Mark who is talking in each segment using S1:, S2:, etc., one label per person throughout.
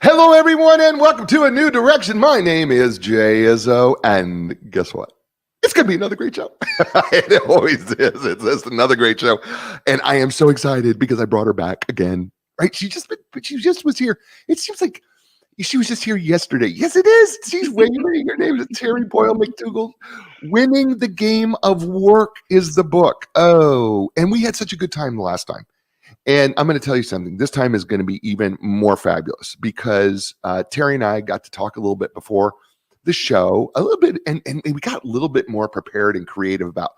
S1: Hello, everyone, and welcome to A New Direction. My name is Jay Izzo, and guess what? It's going to be another great show. It always is. It's another great show, and I am so excited because I brought her back again. Right? She just was here. It seems like she was just here yesterday. Yes, it is. She's waiting. Her name is Terry Boyle McDougall. Winning the Game of Work is the book. Oh, and we had such a good time the last time. And I'm going to tell you something. This time is going to be even more fabulous because Terry and I got to talk a little bit before the show, a little bit, and we got a little bit more prepared and creative about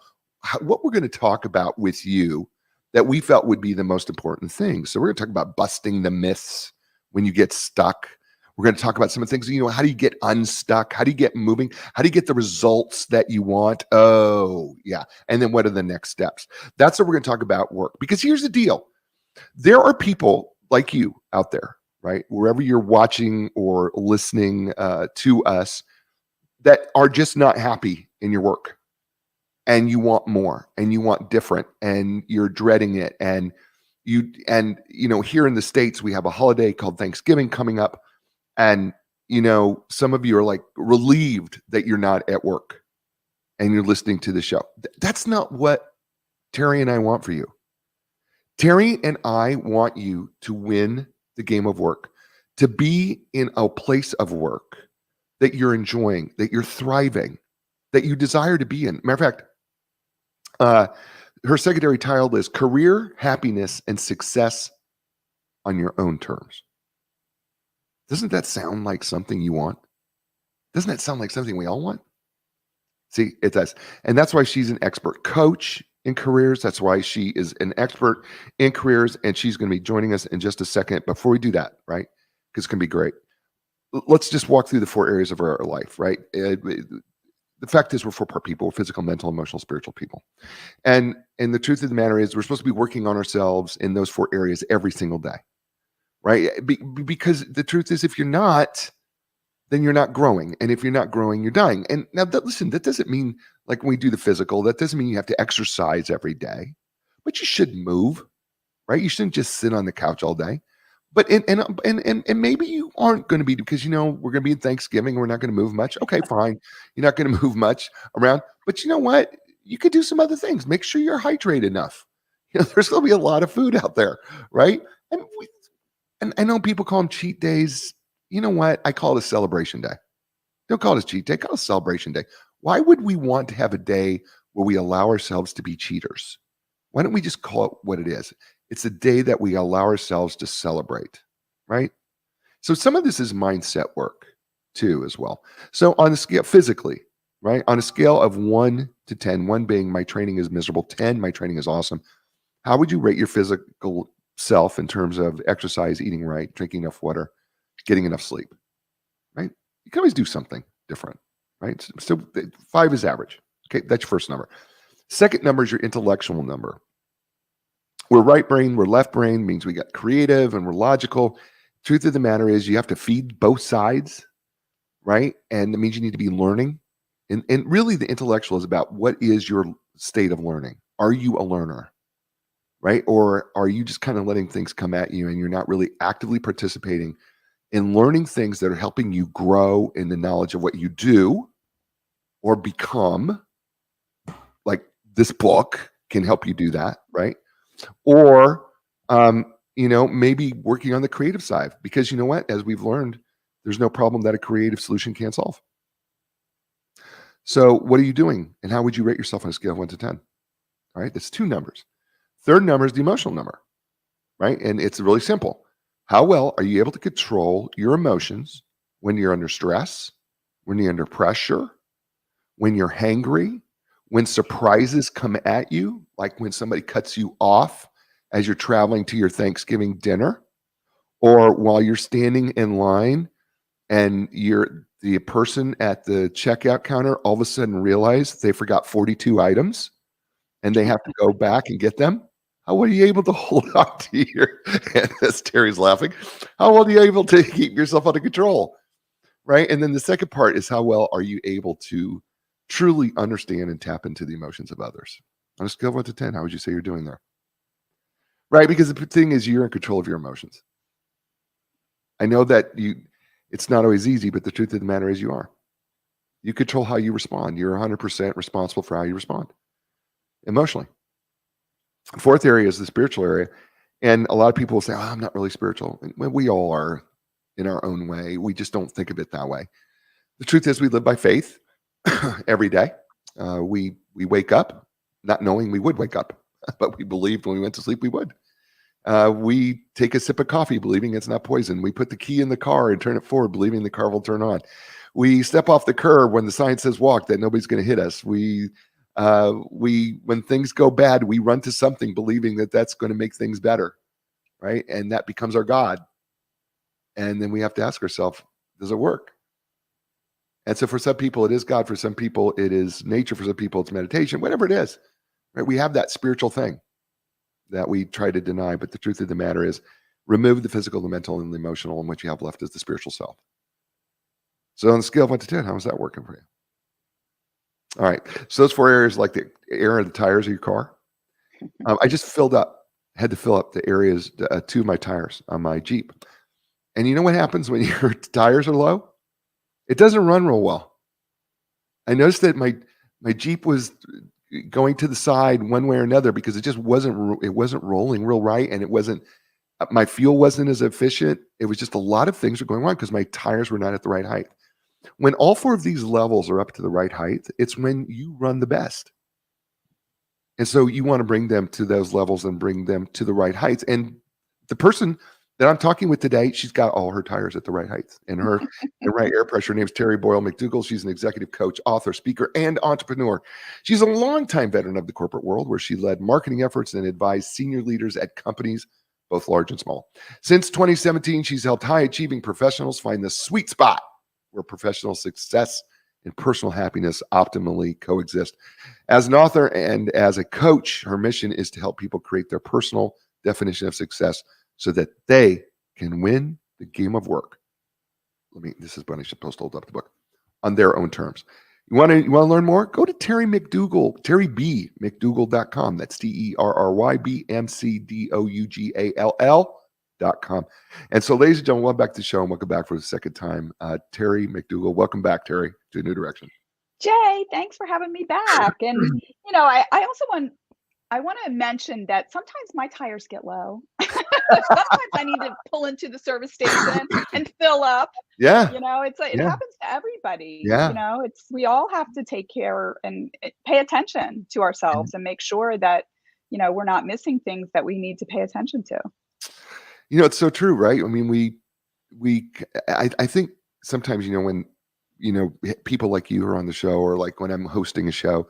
S1: what we're going to talk about with you that we felt would be the most important things. So we're going to talk about busting the myths when you get stuck. We're going to talk about some of the things, how do you get unstuck? How do you get moving? How do you get the results that you want? Oh, yeah. And then what are the next steps? That's what we're going to talk about work. Because here's the deal. There are people like you out there, right? Wherever you're watching or listening to us that are just not happy in your work and you want more and you want different and you're dreading it. And here in the States, we have a holiday called Thanksgiving coming up. And, some of you are like relieved that you're not at work and you're listening to the show. That's not what Terry and I want for you. Terry and I want you to win the game of work, to be in a place of work that you're enjoying, that you're thriving, that you desire to be in. Matter of fact, her secondary title is Career, Happiness, and Success on Your Own Terms. Doesn't that sound like something you want? Doesn't that sound like something we all want? See, it does. And that's why she's an expert coach in careers. That's why she is an expert in careers, and she's going to be joining us in just a second. Before we do that, right? Because it's going to be great. Let's just walk through the 4 areas of our life, right? The fact is we're 4-part people: we're physical, mental, emotional, spiritual people. And the truth of the matter is we're supposed to be working on ourselves in those 4 areas every single day, right? Because the truth is if you're not, then you're not growing. And if you're not growing, you're dying. And now listen, that doesn't mean like when we do the physical, that doesn't mean you have to exercise every day, but you should move, right? You shouldn't just sit on the couch all day. But and maybe you aren't going to be, because we're going to be in Thanksgiving. We're not going to move much. Okay, fine. You're not going to move much around, but you know what? You could do some other things. Make sure you're hydrated enough. There's going to be a lot of food out there, right? And I know people call them cheat days. You know what? I call it a celebration day. Don't call it a cheat day. Call it a celebration day. Why would we want to have a day where we allow ourselves to be cheaters? Why don't we just call it what it is? It's a day that we allow ourselves to celebrate, right? So some of this is mindset work too, as well. So on a scale, physically, right? On a scale of 1 to 10, 1 being my training is miserable, 10, my training is awesome. How would you rate your physical self in terms of exercise, eating right, drinking enough water, getting enough sleep, right? You can always do something different, right? So 5 is average. Okay, that's your first number. Second number is your intellectual number. We're right brain, we're left brain, means we got creative and we're logical. Truth of the matter is you have to feed both sides, right? And it means you need to be learning. And really the intellectual is about what is your state of learning. Are you a learner, right? Or are you just kind of letting things come at you and you're not really actively participating in learning things that are helping you grow in the knowledge of what you do or become? Like this book can help you do that, right? Or, maybe working on the creative side, because you know what? As we've learned, there's no problem that a creative solution can't solve. So what are you doing? And how would you rate yourself on a scale of 1 to 10? All right, that's 2 numbers. Third number is the emotional number, right? And it's really simple. How well are you able to control your emotions when you're under stress, when you're under pressure, when you're hangry, when surprises come at you, like when somebody cuts you off as you're traveling to your Thanksgiving dinner, or while you're standing in line and the person at the checkout counter all of a sudden realized they forgot 42 items and they have to go back and get them. How well are you able to hold on to as Terry's laughing, how well are you able to keep yourself under control, right? And then the second part is how well are you able to truly understand and tap into the emotions of others? On a scale of 1 to 10, how would you say you're doing there? Right? Because the thing is, you're in control of your emotions. I know that it's not always easy, but the truth of the matter is you are. You control how you respond. You're 100% responsible for how you respond emotionally. Fourth area is the spiritual area. And a lot of people will say, oh, I'm not really spiritual. Well, we all are in our own way. We just don't think of it that way. The truth is we live by faith every day. We wake up not knowing we would wake up, but we believed when we went to sleep we would. We take a sip of coffee believing it's not poison. We put the key in the car and turn it forward believing the car will turn on. We step off the curb when the sign says walk, that nobody's going to hit us. We when things go bad, we run to something believing that that's going to make things better, right? And that becomes our God. And then we have to ask ourselves, does it work? And so for some people, it is God. For some people, it is nature. For some people, it's meditation, whatever it is, right? We have that spiritual thing that we try to deny. But the truth of the matter is remove the physical, the mental, and the emotional, and what you have left is the spiritual self. So on the scale of 1 to 10, how is that working for you? All right. So those 4 areas, like the air of the tires of your car, I just had to fill up the areas, 2 of my tires on my Jeep. And you know what happens when your tires are low? It doesn't run real well. I noticed that my Jeep was going to the side one way or another because it just wasn't rolling real right, and my fuel wasn't as efficient. It was just a lot of things were going wrong because my tires were not at the right height. When all 4 of these levels are up to the right height, it's when you run the best. And so you want to bring them to those levels and bring them to the right heights. And the person that I'm talking with today, she's got all her tires at the right heights and her the right air pressure. Her name's Terry Boyle McDougall. She's an executive coach, author, speaker, and entrepreneur. She's a longtime veteran of the corporate world where she led marketing efforts and advised senior leaders at companies, both large and small. Since 2017, she's helped high-achieving professionals find the sweet spot where professional success and personal happiness optimally coexist. As an author and as a coach, her mission is to help people create their personal definition of success so that they can win the game of work. This is when I should post hold up the book on their own terms. You want to learn more? Go to Terry McDougall, TerryBMcDougall.com. That's TerryBMcDougall.com. And so, ladies and gentlemen, welcome back to the show, and welcome back for the second time. Terry McDougall. Welcome back, Terry, to A New Direction.
S2: Jay, thanks for having me back. And, I also want to mention that sometimes my tires get low. Sometimes I need to pull into the service station and fill up.
S1: Yeah.
S2: It happens to everybody.
S1: Yeah.
S2: We all have to take care and pay attention to ourselves and make sure that, we're not missing things that we need to pay attention to.
S1: It's so true, right? I mean, I think sometimes, when, people like you are on the show, or like when I'm hosting a show,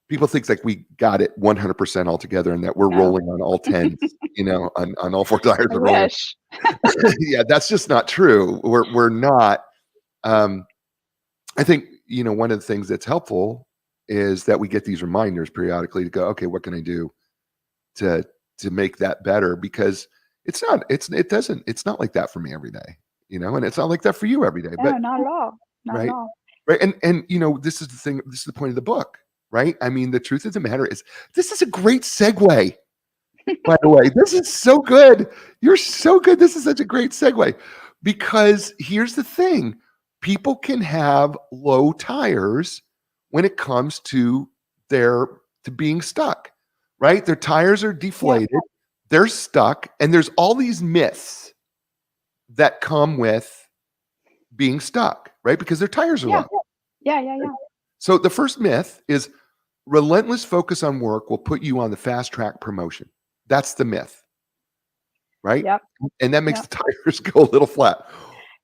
S1: people think like we got it 100% all together and that we're rolling on all 10, on all 4 tires.
S2: I wish.
S1: Yeah, that's just not true. We're not. I think, one of the things that's helpful is that we get these reminders periodically to go, okay, what can I do to make that better? Because it's not like that for me every day, and it's not like that for you every day.
S2: No,
S1: but
S2: not at all. Not
S1: right,
S2: at all.
S1: right. And this is the thing. This is the point of the book, right? I mean, the truth of the matter is, this is a great segue. By the way, this is so good. You're so good. This is such a great segue, because here's the thing: people can have low tires when it comes to being stuck, right? Their tires are deflated. Yeah. They're stuck, and there's all these myths that come with being stuck, right? Because their tires are low.
S2: Yeah.
S1: So the first myth is relentless focus on work will put you on the fast track promotion. That's the myth, right?
S2: Yep.
S1: And that makes the tires go a little flat.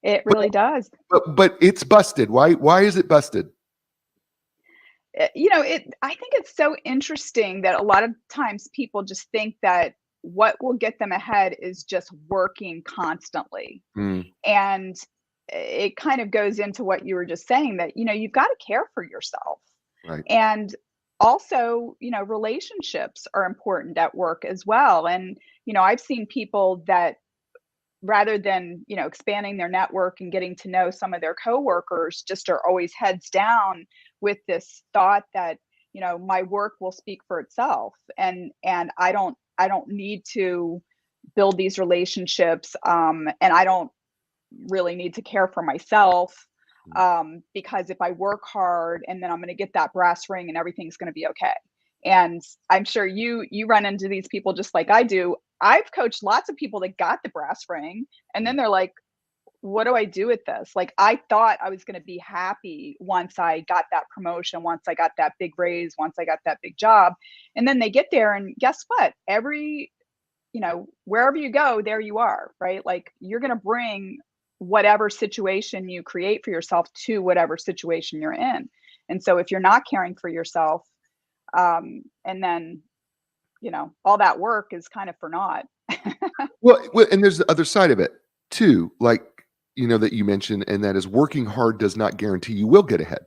S2: It really does.
S1: But it's busted. Why is it busted?
S2: I think it's so interesting that a lot of times people just think that what will get them ahead is just working constantly. And it kind of goes into what you were just saying, that, you've got to care for yourself.
S1: Right.
S2: And also, relationships are important at work as well. And, I've seen people that rather than, expanding their network and getting to know some of their coworkers, just are always heads down with this thought that, my work will speak for itself. And I don't need to build these relationships. And I don't really need to care for myself, because if I work hard and then I'm going to get that brass ring and everything's going to be okay. And I'm sure you run into these people just like I do. I've coached lots of people that got the brass ring and then they're like, what do I do with this? Like, I thought I was going to be happy once I got that promotion, once I got that big raise, once I got that big job. And then they get there and guess what? Wherever you go, there you are, right? Like, you're going to bring whatever situation you create for yourself to whatever situation you're in. And so if you're not caring for yourself, and then, all that work is kind of for naught.
S1: Well, and there's the other side of it too, like, that you mentioned, and that is working hard does not guarantee you will get ahead.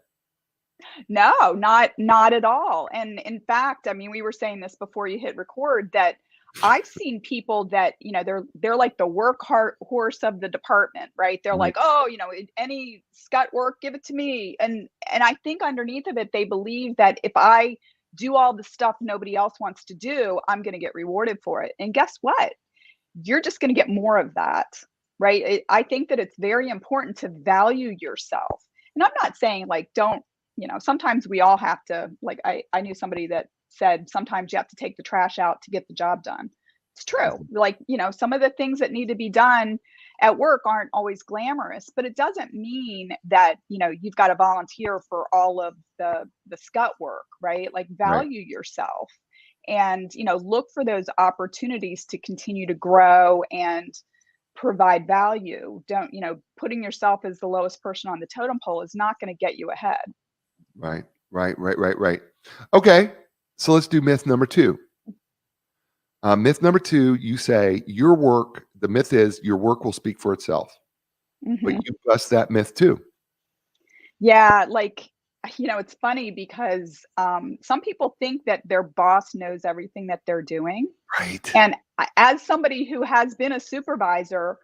S2: No, not at all. And in fact, I mean, we were saying this before you hit record that I've seen people that, they're like the horse of the department, right? They're
S1: Right.
S2: like, oh, any scut work, give it to me. And I think underneath of it, they believe that if I do all the stuff nobody else wants to do, I'm going to get rewarded for it. And guess what? You're just going to get more of that, right? I think that it's very important to value yourself. And I'm not saying like, don't, sometimes we all have to, like, I knew somebody that said sometimes you have to take the trash out to get the job done. It's true. Like, some of the things that need to be done at work aren't always glamorous, but it doesn't mean that, you've got to volunteer for all of the scut work, right? Like,
S1: Right.
S2: value yourself and, look for those opportunities to continue to grow and provide value. Don't, putting yourself as the lowest person on the totem pole is not going to get you ahead.
S1: Right. Right. Okay. So let's do myth number 2. Myth number 2, you say the myth is your work will speak for itself. But
S2: Hmm.
S1: you bust that myth too.
S2: Yeah, like, it's funny because some people think that their boss knows everything that they're doing.
S1: Right.
S2: And as somebody who has been a supervisor,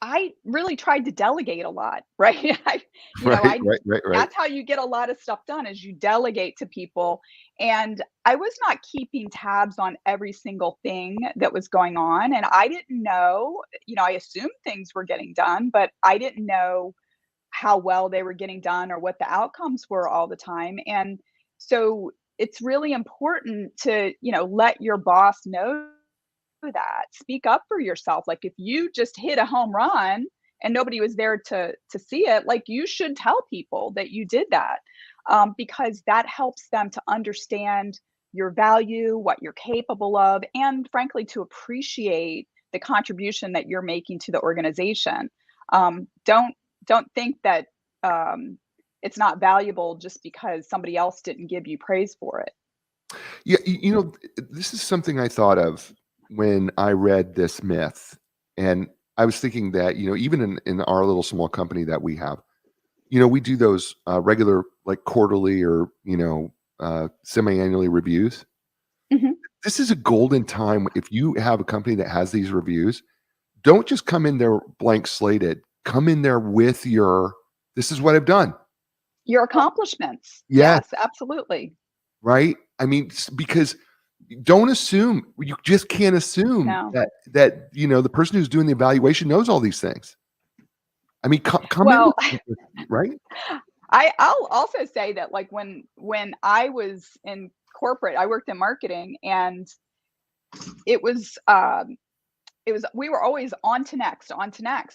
S2: I really tried to delegate a lot, right?
S1: Right. Right.
S2: That's how you get a lot of stuff done is you delegate to people. And I was not keeping tabs on every single thing that was going on. And I didn't know, I assumed things were getting done, but I didn't know how well they were getting done or what the outcomes were all the time. And so it's really important to, let your boss know that. Speak up for yourself. Like, if you just hit a home run and nobody was there to see it, like, you should tell people that you did that, because that helps them to understand your value, what you're capable of, and frankly to appreciate the contribution that you're making to the organization. Don't think that it's not valuable just because somebody else didn't give you praise for it.
S1: Yeah, this is something I thought of when I read this myth, and I was thinking that, even in our little small company that we have, we do those regular, like, quarterly or, semi-annually reviews.
S2: Mhm.
S1: This is a golden time if you have a company that has these reviews. Don't just come in there blank slated. Come in there with this is what I've done.
S2: Your accomplishments.
S1: Yeah,
S2: Yes, absolutely.
S1: right? I mean, because don't assume, you just can't assume
S2: No.
S1: that the person who's doing the evaluation knows all these things. I mean, come in
S2: Well,
S1: with right?
S2: I'll also say that, like, when I was in corporate, I worked in marketing, and it was we were always on to next,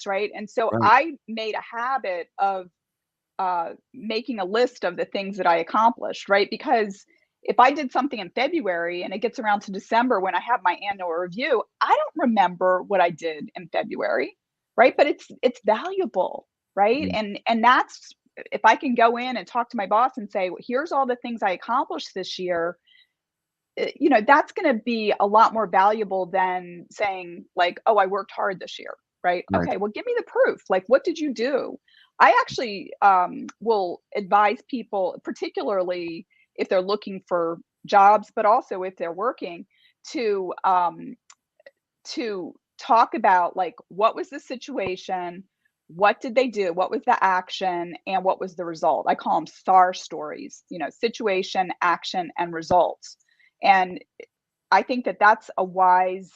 S2: right? And so
S1: Right.
S2: I made a habit of making a list of the things that I accomplished, right? Because if I did something in February and it gets around to December when I have my annual review, I don't remember what I did in February, right? But it's valuable, right?
S1: Mm.
S2: And that's, if I can go in and talk to my boss and say, well, here's all the things I accomplished this year, that's going to be a lot more valuable than saying like, oh, I worked hard this year, right?
S1: Right.
S2: Okay, well, give me the proof. Like, what did you do? I actually will advise people, particularly if they're looking for jobs, but also if they're working, to to talk about, like, what was the situation, what did they do, what was the action, and what was the result. I call them STAR stories, situation, action, and results. And I think that that's a wise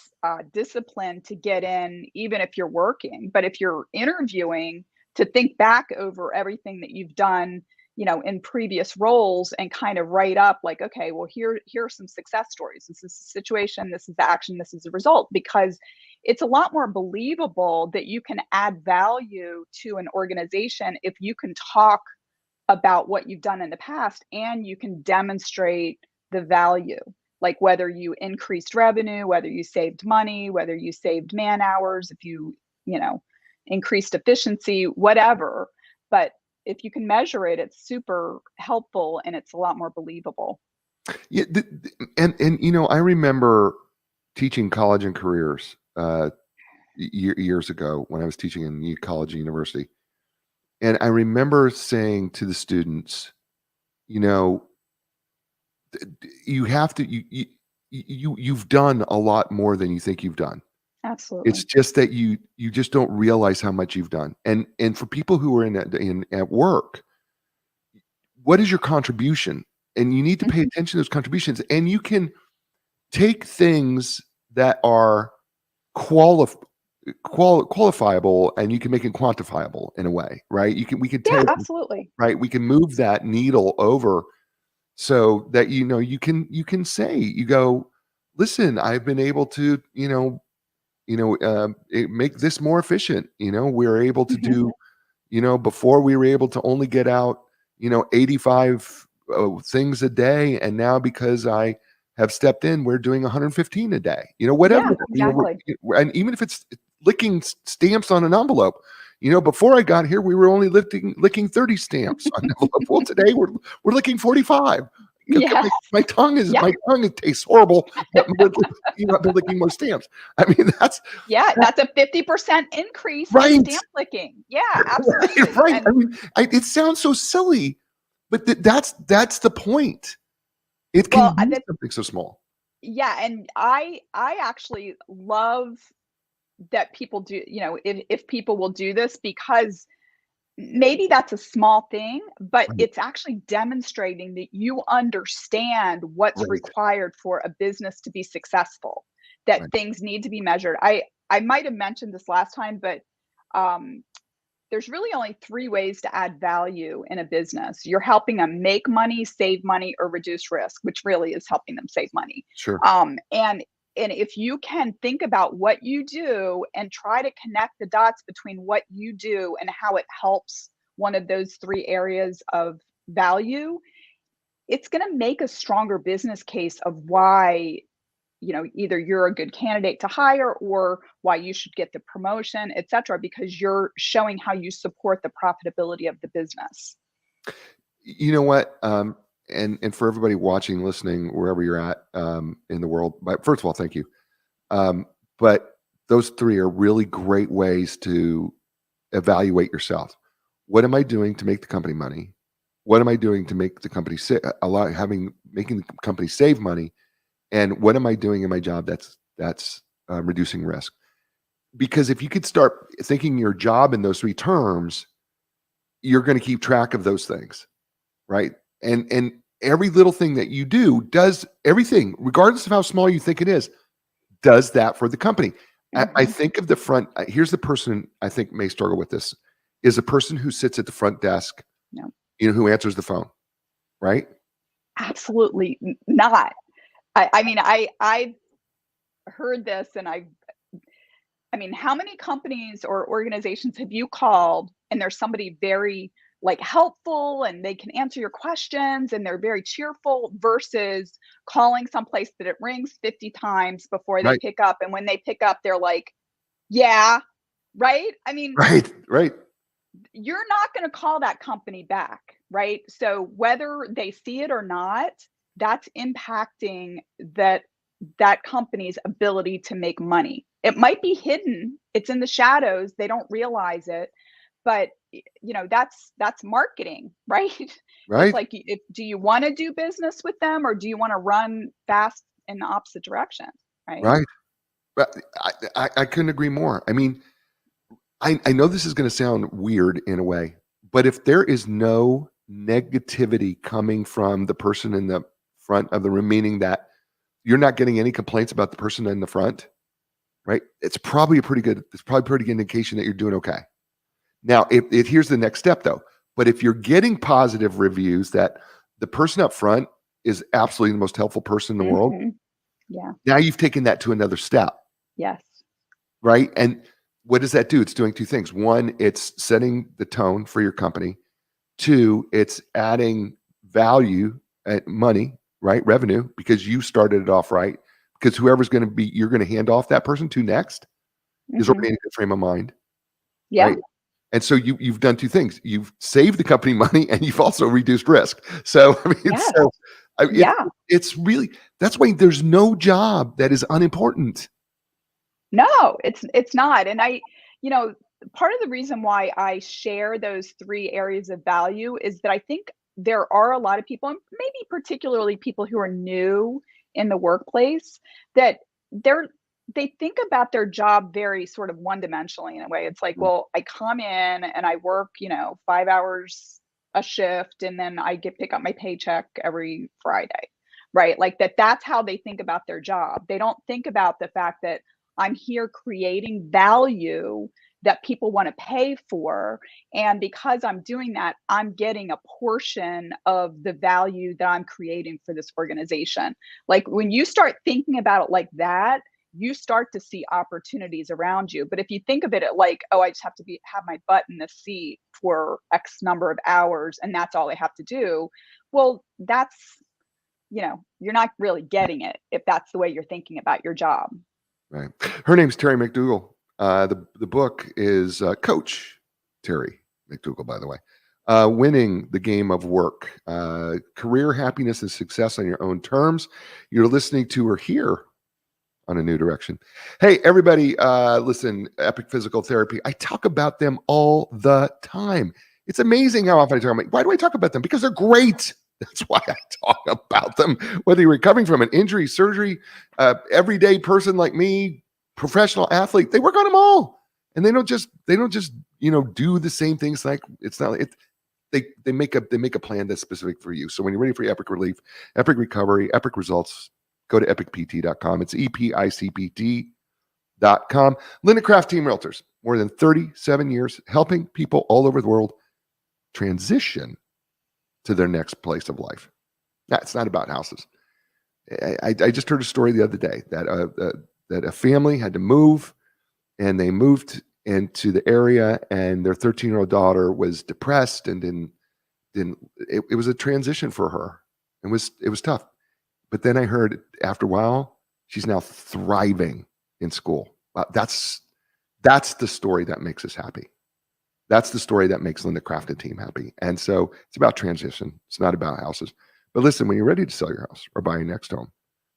S2: discipline to get in, even if you're working. But if you're interviewing, to think back over everything that you've done, in previous roles and kind of write up like, okay, well, here are some success stories. This is the situation, this is the action, this is the result, because it's a lot more believable that you can add value to an organization if you can talk about what you've done in the past and you can demonstrate the value, like whether you increased revenue, whether you saved money, whether you saved man hours, if you know increased efficiency, whatever. But if you can measure it, it's super helpful and it's a lot more believable.
S1: Yeah, and I remember teaching college and careers years ago when I was teaching in college and university, and I remember saying to the students, you have to you've done a lot more than you think you've done. It's
S2: Absolutely.
S1: just that you just don't realize how much you've done. And for people who are at work, what is your contribution? And you need to pay
S2: Mhm.
S1: attention to those contributions. And you can take things that are qualifiable and you can make it quantifiable in a way, right? We can
S2: Yeah,
S1: take,
S2: absolutely.
S1: right? We can move that needle over so that you can say, listen, I've been able to make this more efficient. We're able to
S2: Mhm.
S1: do, before we were able to only get out 85 things a day, and now because I have stepped in, we're doing 115 a day, whatever.
S2: Yeah, exactly.
S1: And even if it's licking stamps on an envelope, before I got here, we were only licking 30 stamps on an envelope. Well, today we're licking 45.
S2: Yeah.
S1: My
S2: Yeah.
S1: tongue, it tastes horrible, but I've been licking more stamps. I mean, that's
S2: Yeah, that's a 50% increase in
S1: right.
S2: stamp licking. Yeah,
S1: Right,
S2: absolutely.
S1: right. I
S2: And
S1: mean, it sounds so silly, but that's the point. It can
S2: well,
S1: be something so small.
S2: yeah, and I actually love that people do, if people will do this, because maybe that's a small thing, but
S1: Right,
S2: it's actually demonstrating that you understand what's
S1: right,
S2: required for a business to be successful, that
S1: right.
S2: things need to be measured. I might have mentioned this last time, but um, there's really only three ways to add value in a business. You're helping them make money, save money, or reduce risk, which really is helping them save money.
S1: Sure.
S2: And if you can think about what you do and try to connect the dots between what you do and how it helps one of those three areas of value, it's going to make a stronger business case of why, either you're a good candidate to hire or why you should get the promotion, et cetera, because you're showing how you support the profitability of the business.
S1: You know what? And for everybody watching, listening, wherever you're at in the world, but first of all, thank you. But those three are really great ways to evaluate yourself. What am I doing to make the company money? What am I doing to make the company making the company save money? And what am I doing in my job that's reducing risk? Because if you could start thinking your job in those three terms, you're going to keep track of those things, right? And every little thing that you do does everything, regardless of how small you think it is, does that for the company. I
S2: Hmm.
S1: think of the front. Here's the person I think may struggle with this: is a person who sits at the front desk,
S2: No,
S1: who answers the phone, right?
S2: absolutely not. I've heard this, and I mean, how many companies or organizations have you called and there's somebody very like helpful and they can answer your questions and they're very cheerful versus calling someplace that it rings 50 times before they
S1: Right,
S2: pick up, and when they pick up they're like, yeah, right? I mean,
S1: right, right,
S2: you're not going to call that company back, right? So whether they see it or not, that's impacting that company's ability to make money. It might be hidden, it's in the shadows, they don't realize it, but that's marketing, right? It's
S1: right,
S2: like, if do you want to do business with them or do you want to run fast in the opposite direction, right?
S1: right. But I couldn't agree more. I mean, I know this is going to sound weird in a way, but if there is no negativity coming from the person in the front of the room, meaning that you're not getting any complaints about the person in the front, right? It's probably pretty good indication that you're doing okay. Now, if here's the next step though. But if you're getting positive reviews that the person up front is absolutely the most helpful person in the world,
S2: yeah,
S1: now you've taken that to another step,
S2: yes,
S1: right? And what does that do? It's doing two things. One, it's setting the tone for your company. Two, it's adding value at money, right? Revenue, because you started it off right. Because whoever's going to be, you're going to hand off that person to next is already in a good frame of mind,
S2: yeah,
S1: right? And so you've done two things. You've saved the company money and you've also reduced risk. So I mean,
S2: yes,
S1: so it's really, that's why there's no job that is unimportant.
S2: No, it's not. And you know, part of the reason why I share those 3 areas of value is that I think there are a lot of people, and maybe particularly people who are new in the workplace, that they're they think about their job very sort of one-dimensionally in a way. It's like, well, I come in and I work, 5 hours a shift, and then I get pick up my paycheck every Friday, right? Like that's how they think about their job. They don't think about the fact that I'm here creating value that people want to pay for. And because I'm doing that, I'm getting a portion of the value that I'm creating for this organization. Like when you start thinking about it like that, you start to see opportunities around you. But if you think of it like, oh, I just have to have my butt in the seat for X number of hours and that's all I have to do, well, that's, you're not really getting it if that's the way you're thinking about your job.
S1: Right. Her name's Terry McDougall. The book is Coach Terry McDougall, by the way. Winning the Game of Work, Career Happiness and Success on Your Own Terms. You're listening to her here on A New Direction. Hey, everybody, listen, Epic Physical Therapy. I talk about them all the time. It's amazing how often I talk about them. Why do I talk about them? Because they're great. That's why I talk about them. Whether you're recovering from an injury, surgery, everyday person like me, professional athlete, they work on them all. And they don't just do the same things. Like it's not it. They make a plan that's specific for you. So when you're ready for epic relief, epic recovery, epic results, go to epicpt.com. It's EPICPT.com. Linda Craft Team Realtors, more than 37 years helping people all over the world transition to their next place of life. That's not about houses. I just heard a story the other day that a family had to move, and they moved into the area, and their 13-year-old daughter was depressed, and it was a transition for her. It was tough. But then I heard after a while, she's now thriving in school. That's the story that makes us happy. That's the story that makes Linda Craft and team happy. And so it's about transition. It's not about houses. But listen, when you're ready to sell your house or buy your next home,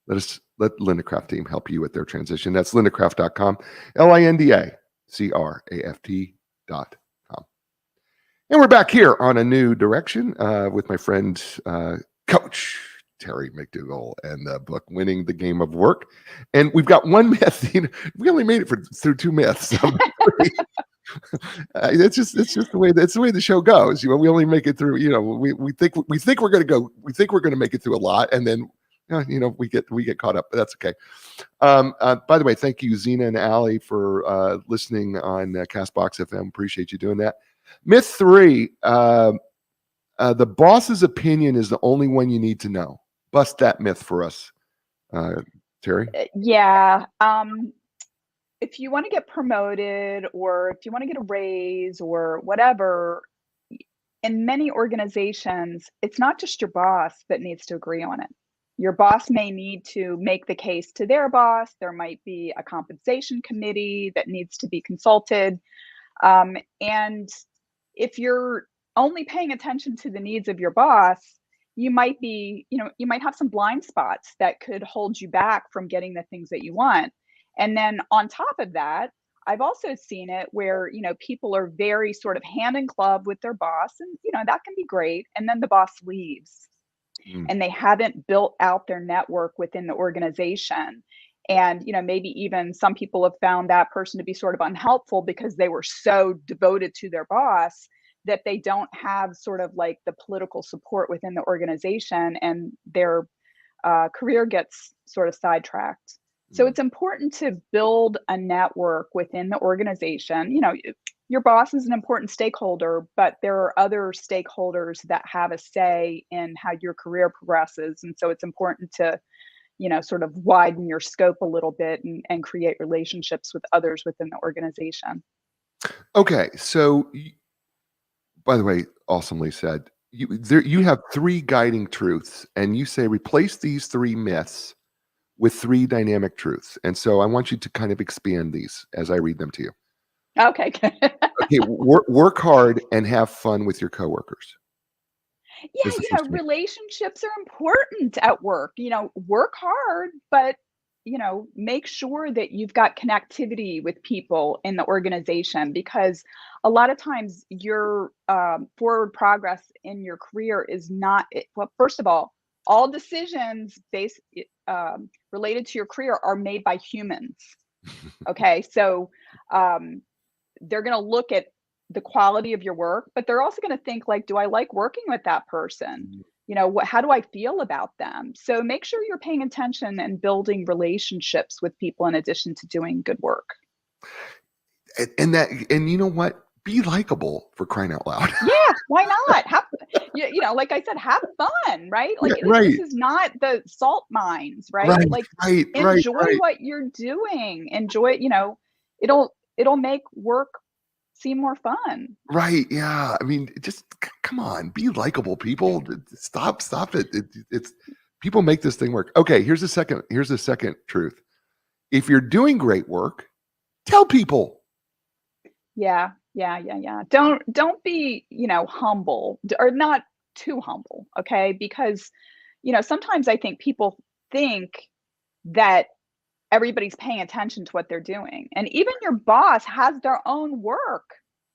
S1: let Linda Craft team help you with their transition. That's lindacraft.com, LINDACRAFT.com. And we're back here on A New Direction with my friend, Coach Terry McDougall, and the book Winning the Game of Work. And we've got one myth. We only made it through 2 myths. It's just the way the show goes. We only make it through. We think we're going to make it through a lot, and then we get caught up. But that's okay. By the way, thank you, Zena and Allie, for listening on Castbox FM. Appreciate you doing that. Myth 3: the boss's opinion is the only one you need to know. Bust that myth for us, Terry.
S2: Yeah. If you want to get promoted, or if you want to get a raise or whatever, in many organizations, it's not just your boss that needs to agree on it. Your boss may need to make the case to their boss. There might be a compensation committee that needs to be consulted. And if you're only paying attention to the needs of your boss, you might have some blind spots that could hold you back from getting the things that you want. And then on top of that, I've also seen it where, people are very sort of hand in glove with their boss, and, that can be great. And then the boss leaves and they haven't built out their network within the organization. And, maybe even some people have found that person to be sort of unhelpful because they were so devoted to their boss that they don't have sort of like the political support within the organization, and they're career gets sort of sidetracked. So it's important to build a network within the organization. Your boss is an important stakeholder, but there are other stakeholders that have a say in how your career progresses. And so it's important to, sort of widen your scope a little bit and create relationships with others within the organization.
S1: Okay, so by the way, awesomely said. You have 3 guiding truths, and you say replace these 3 myths with 3 dynamic truths. And so I want you to kind of expand these as I read them to you.
S2: Okay.
S1: Okay, work hard and have fun with your coworkers.
S2: Yeah,
S1: Is the first one.
S2: relationships are important at work. Work hard, but make sure that you've got connectivity with people in the organization, because a lot of times your forward progress in your career is not well. First of all decisions based related to your career are made by humans. Okay, so they're going to look at the quality of your work, but they're also going to think like, do I like working with that person? How do I feel about them? So make sure you're paying attention and building relationships with people in addition to doing good work.
S1: And you know what? Be likable, for crying out loud.
S2: Yeah, why not? Like I said, have fun, right? Like
S1: Yeah, right.
S2: This is not the salt mines, right?
S1: Right,
S2: Like
S1: right,
S2: enjoy
S1: right.
S2: what you're doing. Enjoy, it'll make work seem more fun.
S1: Right, yeah. I mean, just come on, be likable, people. Stop it. It's people make this thing work. Okay, here's the second truth. If you're doing great work, tell people.
S2: Yeah. Don't be, humble or not too humble, okay? Because, sometimes I think people think that everybody's paying attention to what they're doing. And even your boss has their own work,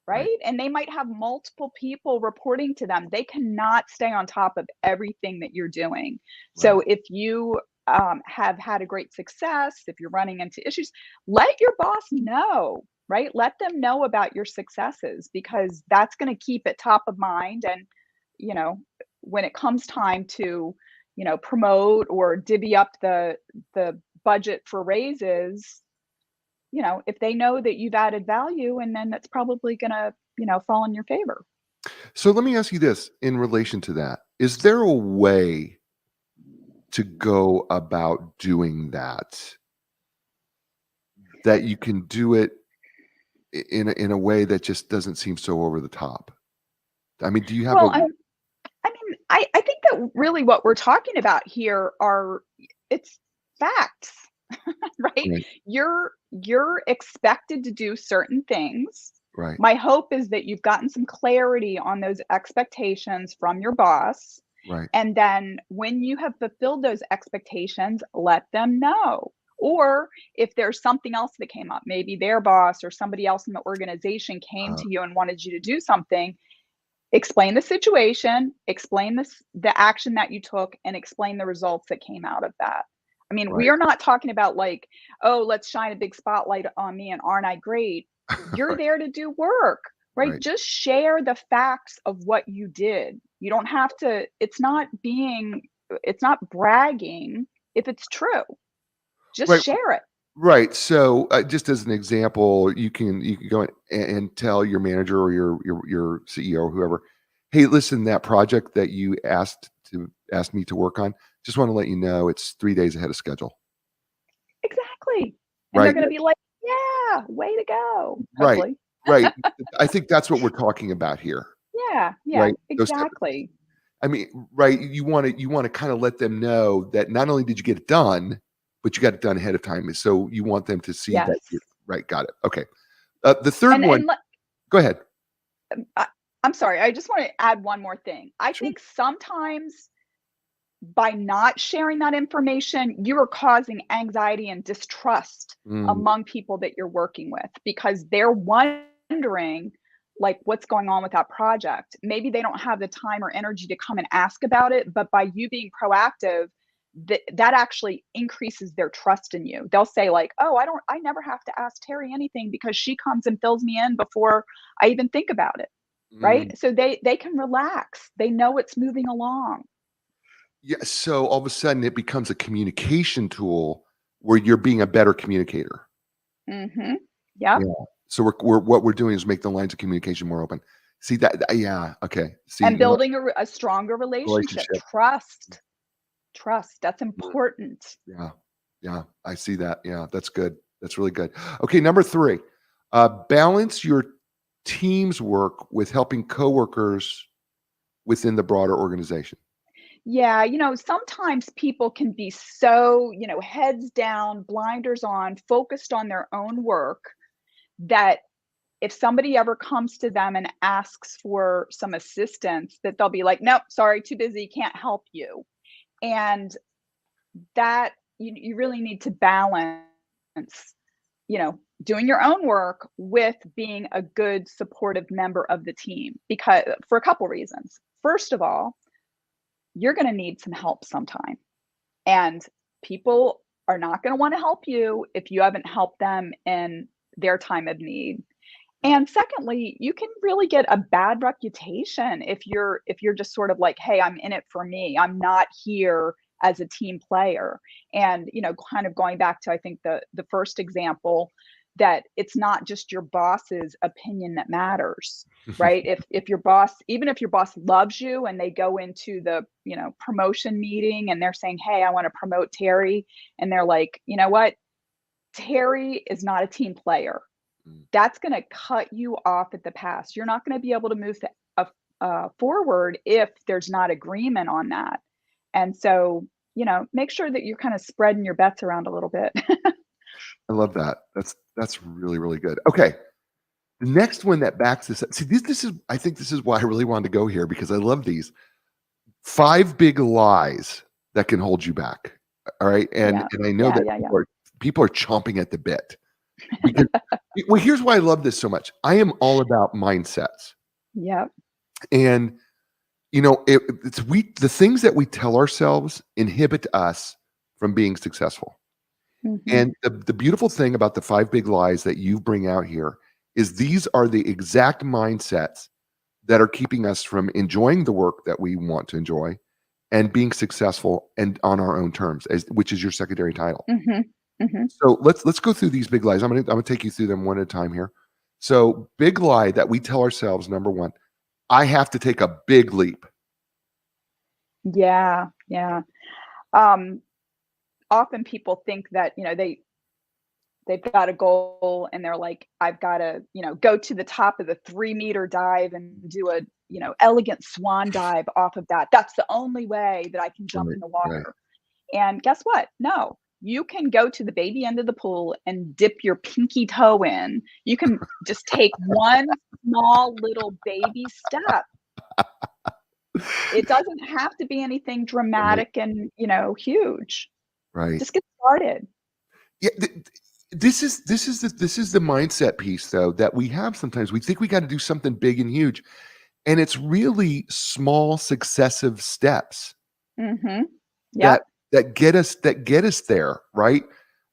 S2: right? And they might have multiple people reporting to them. They cannot stay on top of everything that you're doing. So if you have had a great success, if you're running into issues, let your boss know, right? Let them know about your successes, because that's going to keep it top of mind. And, when it comes time to, promote or divvy up the budget for raises, if they know that you've added value, and then that's probably going to, fall in your favor.
S1: So let me ask you this in relation to that. Is there a way to go about doing that you can do it in a way that just doesn't seem so over the top? I mean, do you have
S2: Well, I think that really what we're talking about here it's facts, right?
S1: Right.
S2: You're expected to do certain things.
S1: Right.
S2: My hope is that you've gotten some clarity on those expectations from your boss.
S1: Right.
S2: And then when you have fulfilled those expectations, let them know. Or if there's something else that came up, maybe their boss or somebody else in the organization came to you and wanted you to do something, explain the situation, explain the action that you took, and explain the results that came out of that. I mean, we
S1: Right.
S2: are not talking about like, oh, let's shine a big spotlight on me and aren't I great? You're
S1: Right.
S2: there to do work, right?
S1: Right.
S2: Just share the facts of what you did. You don't have to, it's not bragging if it's true. Just
S1: Right.
S2: share it.
S1: Right. So, just as an example, you can go and tell your manager or your CEO or whoever, "Hey, listen, that project that you asked me to work on, just want to let you know it's 3 days ahead of schedule."
S2: Exactly. And they're
S1: Right.
S2: going to be like, yeah, way to go.
S1: Right.
S2: Hopefully.
S1: Right. I think that's what we're talking about here,
S2: Yeah,
S1: right? Those type of things.
S2: exactly.
S1: I mean, right, you wanna kinda let them know that not only did you get it done, but you got it done ahead of time, so you want them to see that
S2: Yes.
S1: you're right, got it, okay. The third
S2: And
S1: one.
S2: and let
S1: Go ahead.
S2: I I'm sorry, I just wanna add one more thing. I
S1: Sure.
S2: think sometimes by not sharing that information, you are causing anxiety and distrust
S1: Mm,
S2: among people that you're working with, because they're wondering, like, what's going on with that project. Maybe they don't have the time or energy to come and ask about it, but by you being proactive, that actually increases their trust in you. They'll say like, "Oh, I never have to ask Terry anything because she comes and fills me in before I even think about it."
S1: mm.
S2: Right? So they can relax. They know it's moving along.
S1: Yeah. So all of a sudden it becomes a communication tool where you're being a better communicator.
S2: Mm-hmm. Yep.
S1: Yeah. So we're what we're doing is make the lines of communication more open. See yeah. Okay. See,
S2: And building a stronger relationship.
S1: relationship.
S2: Trust. That's
S1: Mm,
S2: important.
S1: yeah. Yeah. I see that. Yeah. That's good. That's really good. Okay. Number 3, balance your team's work with helping coworkers within the broader organization.
S2: Yeah, sometimes people can be so, heads down, blinders on, focused on their own work that if somebody ever comes to them and asks for some assistance, that they'll be like, "Nope, sorry, too busy, can't help you." And that you really need to balance, doing your own work with being a good supportive member of the team because for a couple reasons. First of all, you're going to need some help sometime. And people are not going to want to help you if you haven't helped them in their time of need. And secondly, you can really get a bad reputation if you're just sort of like, "Hey, I'm in it for me. I'm not here as a team player." And, kind of going back to I think the first example, that it's not just your boss's opinion that matters, right? If your boss, even if your boss loves you and they go into the, promotion meeting and they're saying, "Hey, I want to promote Terry." And they're like, "You know what? Terry is not a team player."
S1: Mm.
S2: That's going to cut you off at the pass. You're not going to be able to move forward if there's not agreement on that. And so, make sure that you're kind of spreading your bets around a little bit.
S1: I love that. That's really, really good. Okay. The next one that backs this up. See, this is I think this is why I really wanted to go here because I love these 5 big lies that can hold you back. All right. And
S2: Yeah.
S1: and I know
S2: Yeah.
S1: that
S2: Yeah. Yeah.
S1: people are chomping at the bit. Because well, here's why I love this so much. I am all about mindsets.
S2: Yep.
S1: And the things that we tell ourselves inhibit us from being successful.
S2: Hmm.
S1: And the beautiful thing about the 5 big lies that you bring out here is these are the exact mindsets that are keeping us from enjoying the work that we want to enjoy and being successful and on our own terms, which is your secondary title.
S2: Hmm. Hmm.
S1: So let's go through these big lies. I'm gonna take you through them one at a time here. So big lie that we tell ourselves, number 1, I have to take a big leap.
S2: Yeah. Yeah. Um, Often people think that, they've got a goal and they're like, "I've got to, go to the top of the 3-meter dive and do a, elegant swan dive off of that. That's the only way that I can jump
S1: Right,
S2: in the
S1: right.
S2: water." And guess what? No, you can go to the baby end of the pool and dip your pinky toe in. You can just take one small little baby step. It doesn't have to be anything
S1: Right,
S2: dramatic and, huge.
S1: right.
S2: Just get started.
S1: Yeah, this is the mindset piece though that we have sometimes. We think we got to do something big and huge, and it's really small successive steps
S2: Mhm.
S1: that
S2: Yep.
S1: that get us there, right?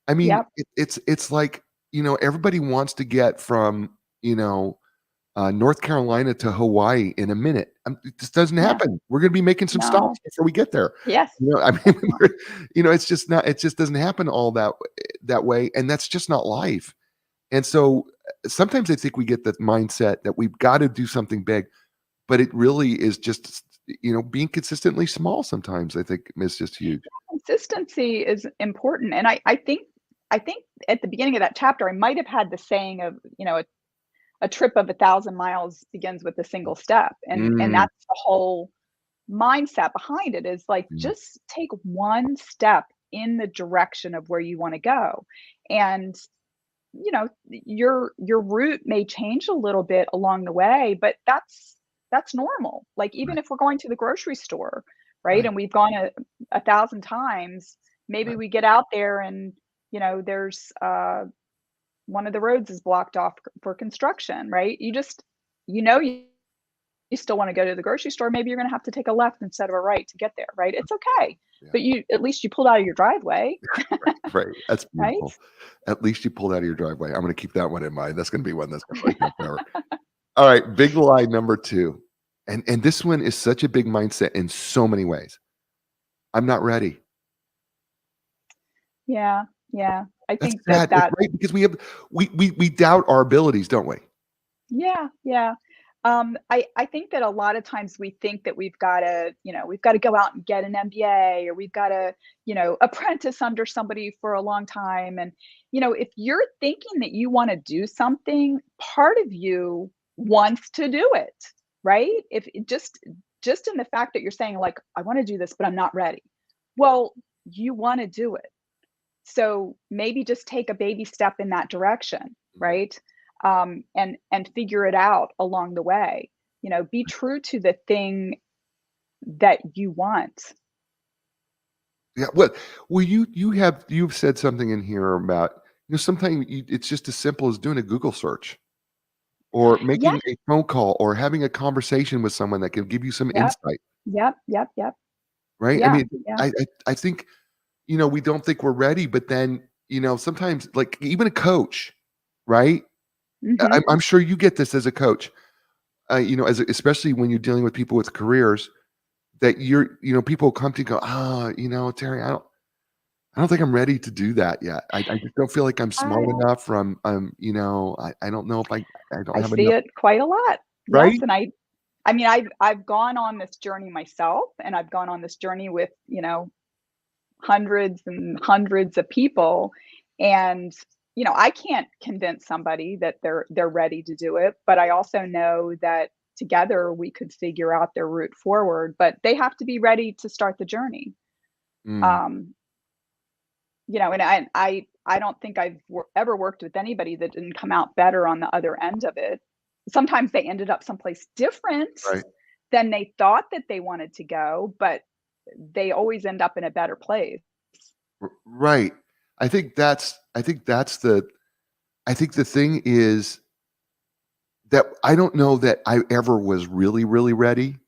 S1: I mean,
S2: Yep.
S1: it's like, everybody wants to get from, North Carolina to Hawaii in a minute. It just doesn't
S2: Yeah.
S1: happen. We're gonna be making some stops
S2: No.
S1: before we get there.
S2: Yes.
S1: I
S2: Yes,
S1: mean,
S2: we are.
S1: it's just not. It just doesn't happen all that way, and that's just not life. And so sometimes I think we get the mindset that we've got to do something big, but it really is just being consistently small. Sometimes I think is just huge.
S2: Consistency is important, and I think at the beginning of that chapter, I might have had the saying of, a trip of 1,000 miles begins with a single step, and
S1: Mm,
S2: that's the whole mindset behind it is like,
S1: mm,
S2: just take one step in the direction of where you wanna go, and, your route may change a little bit along the way, but that's normal. Like, even
S1: right,
S2: if we're going to the grocery store, right,
S1: right,
S2: and we've gone a thousand times, maybe
S1: right,
S2: we get out there and, there's, one of the roads is blocked off for construction, right? You still wanna go to the grocery store, maybe you're gonna have to take a left instead of a right to get there, right? It's okay,
S1: yeah,
S2: but at least you pulled out of your driveway,
S1: right. That's
S2: right?
S1: beautiful. At least you pulled out of your driveway. I'm going to keep that one in mind. That's going to be one that's going to write down forever. All right, big lie number 2, and this one is such a big mindset in so many ways. I'm not ready.
S2: Yeah. Yeah. I
S1: That's
S2: think that
S1: sad, right? Because we doubt our abilities, don't we?
S2: yeah, yeah. I think that a lot of times we think that we've got to go out and get an MBA, or we've got to, apprentice under somebody for a long time. And, if you're thinking that you want to do something, part of you wants to do it, right? If it just in the fact that you're saying like, I want to do this, but I'm not ready. Well, you want to do it. So maybe just take a baby step in that direction,
S1: Mm.
S2: right? And figure it out along the way. Be true to the thing that you want.
S1: Yeah. Well, you've said something in here about, sometimes it's just as simple as doing a Google search or
S2: Yeah.
S1: making a phone call or having a conversation with someone that can give you some
S2: Yep.
S1: insight,
S2: Yep. Yep. Yep.
S1: right? I
S2: Yeah.
S1: mean,
S2: Yeah.
S1: I think, we don't think we're ready, but then, sometimes like even a coach, right?
S2: Hmm.
S1: I'm sure you get this as a coach, especially when you're dealing with people with careers that people come to you and go, Terry, I don't think I'm ready to do that yet. I just don't feel like I'm smart
S2: I
S1: enough from, I don't know if I don't
S2: I
S1: have
S2: see
S1: enough,
S2: it quite a lot. Yes,
S1: right?
S2: and I mean I've gone on this journey myself, and I've gone on this journey with, hundreds and hundreds of people. And I can't convince somebody that they're ready to do it, but I also know that together we could figure out their route forward, but they have to be ready to start the journey.
S1: Mm,
S2: um and I don't think ever worked with anybody that didn't come out better on the other end of it. Sometimes they ended up someplace different
S1: right,
S2: than they thought that they wanted to go, but they always end up in a better place.
S1: right. I think the thing is that I don't know that I ever was really, really ready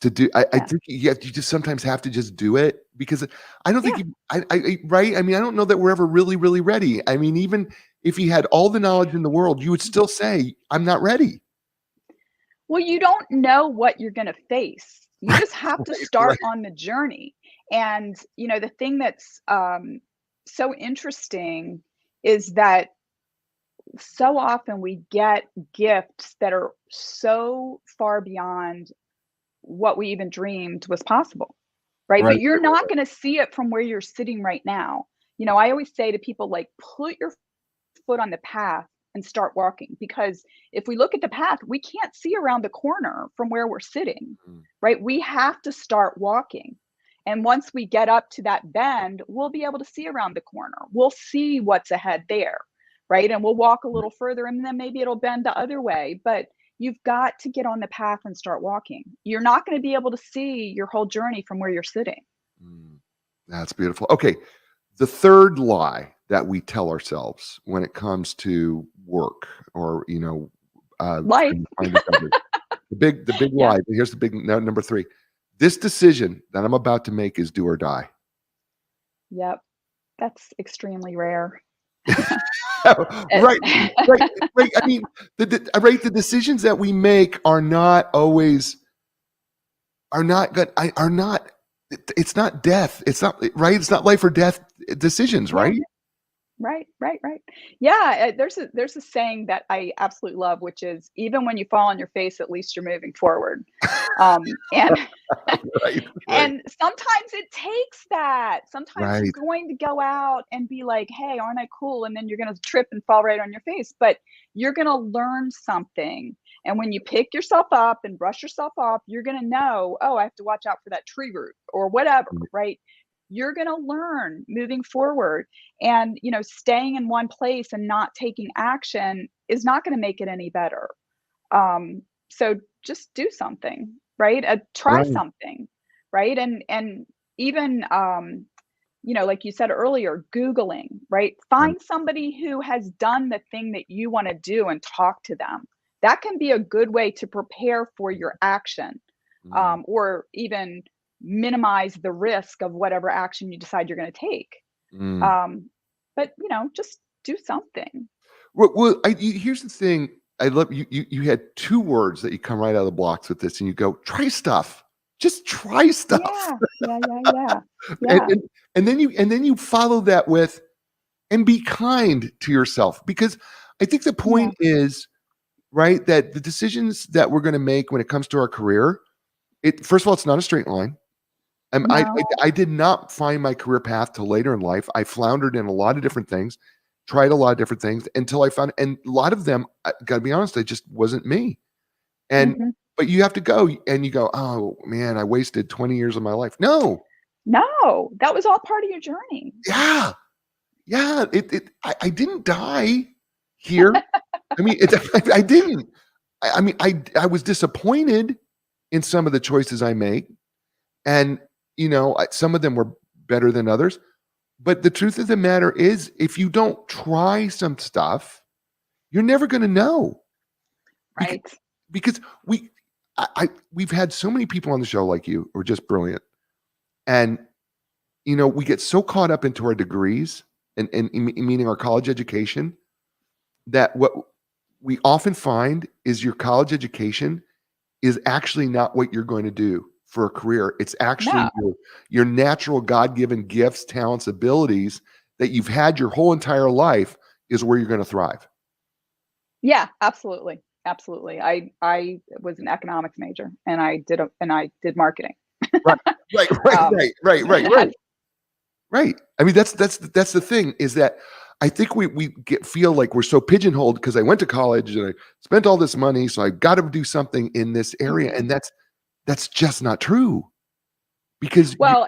S1: to do. I
S2: Yeah.
S1: think you just sometimes have to just do it because I don't think
S2: Yeah.
S1: you, right. I mean, I don't know that we're ever really, really ready. I mean, even if you had all the knowledge in the world, you would still say, I'm not ready.
S2: Well, you don't know what you're gonna face. You just have to
S1: Right, right.
S2: start on the journey. And, the thing that's, so interesting is that so often we get gifts that are so far beyond what we even dreamed was possible, right?
S1: Right,
S2: But you're
S1: right, right,
S2: not gonna see it from where you're sitting right now. I always say to people, like, put your foot on the path and start walking, because if we look at the path, we can't see around the corner from where we're sitting,
S1: mm,
S2: right? We have to start walking. And once we get up to that bend, we'll be able to see around the corner. We'll see what's ahead there, right? And we'll walk a
S1: right.
S2: little further, and then maybe it'll bend the other way. But you've got to get on the path and start walking. You're not going to be able to see your whole journey from where you're sitting.
S1: Mm, that's beautiful. Okay, the third lie that we tell ourselves when it comes to work or
S2: Life.
S1: finding others. The big
S2: Yeah.
S1: lie. Here's the big number three. This decision that I'm about to make is do or die.
S2: Yep. That's extremely rare.
S1: Right,
S2: It
S1: right, right. I mean, right. The decisions that we make are not always are not good. Are not. It's not death. It's not right. It's not life or death decisions,
S2: Yeah.
S1: right?
S2: Right, right, right. Yeah, there's a saying that I absolutely love, which is, "Even when you fall on your face, at least you're moving forward." And
S1: Right, right,
S2: and sometimes it takes that. Sometimes you're
S1: right.
S2: going to go out and be like, "Hey, aren't I cool?" And then you're gonna trip and fall right on your face, but you're gonna learn something. And when you pick yourself up and brush yourself off, you're gonna know, "Oh, I have to watch out for that tree root," or whatever, right? You're gonna learn moving forward. And, staying in one place and not taking action is not gonna make it any better. So just do something, right? Try
S1: Right.
S2: something, right? And even, like you said earlier, Googling, right?
S1: Right.
S2: Find somebody who has done the thing that you want to do and talk to them. That can be a good way to prepare for your action,
S1: Mm,
S2: or even minimize the risk of whatever action you decide you're going to take.
S1: mm.
S2: Um, but just do something.
S1: Here's the thing. I love you. You had two words that you come right out of the blocks with this, and you go, "Try stuff." Just try stuff.
S2: Yeah.
S1: And then you follow that with, and be kind to yourself, because I think the point is, right, that the decisions that we're going to make when it comes to our career, first of all, it's not a straight line.
S2: No.
S1: I did not find my career path till later in life. I floundered in a lot of different things, tried a lot of different things until I found, and a lot of them, I got to be honest, it just wasn't me. And but you have to go and you go, oh man, I wasted 20 years of my life. No,
S2: that was all part of your journey.
S1: yeah. I didn't die here. I mean, I didn't. I mean, I was disappointed in some of the choices I made, and some of them were better than others. But the truth of the matter is, if you don't try some stuff, you're never going to know.
S2: Right.
S1: Because we've had so many people on the show like you who are just brilliant, and we get so caught up into our degrees and meaning our college education, that what we often find is your college education is actually not what you're going to do for a career. It's actually your natural God-given gifts, talents, abilities that you've had your whole entire life is where you're going to thrive.
S2: Yeah, absolutely. Absolutely. I was an economics major, and I did marketing.
S1: Right. I mean, that's the thing, is that I think we feel like we're so pigeonholed because I went to college and I spent all this money, so I got to do something in this area, and that's just not true. Because
S2: go